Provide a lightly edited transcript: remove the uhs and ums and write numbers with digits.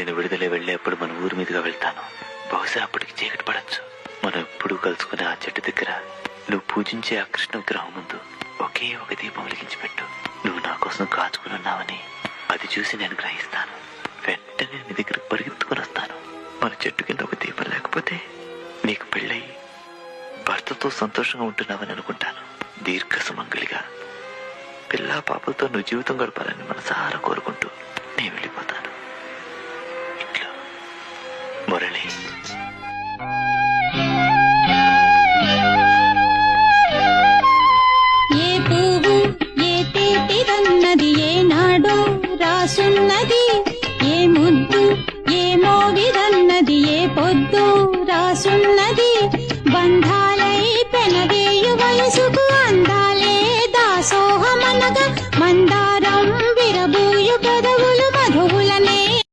నేను విడుదల వెళ్ళేప్పుడు మన ఊరి మీదుగా వెళ్తాను. బహుశా అప్పటికి చీకటి పడచ్చు. మనం ఎప్పుడూ కలుసుకునే ఆ చెట్టు దగ్గర నువ్వు పూజించే ఆ కృష్ణ విగ్రహం ముందు ఒకే ఒక దీపం వెలిగించి పెట్టు. నువ్వు నా కోసం కాచుకుని ఉన్నావని అది చూసి నేను గ్రహిస్తాను. వెంటనే నీ దగ్గరకు పరిగెత్తుకుని వస్తాను. మన చెట్టు కింద ఒక దీపం లేకపోతే నీకు పెళ్ళయి భర్తతో సంతోషంగా ఉంటున్నావని అనుకుంటాను. దీర్ఘ సుమంగళిగా పిల్లా పాపలతో నువ్వు జీవితం గడపాలని మనసారా కోరుకుంటూ నేను వెళ్ళిపోతాను. ఇట్లా మురళి.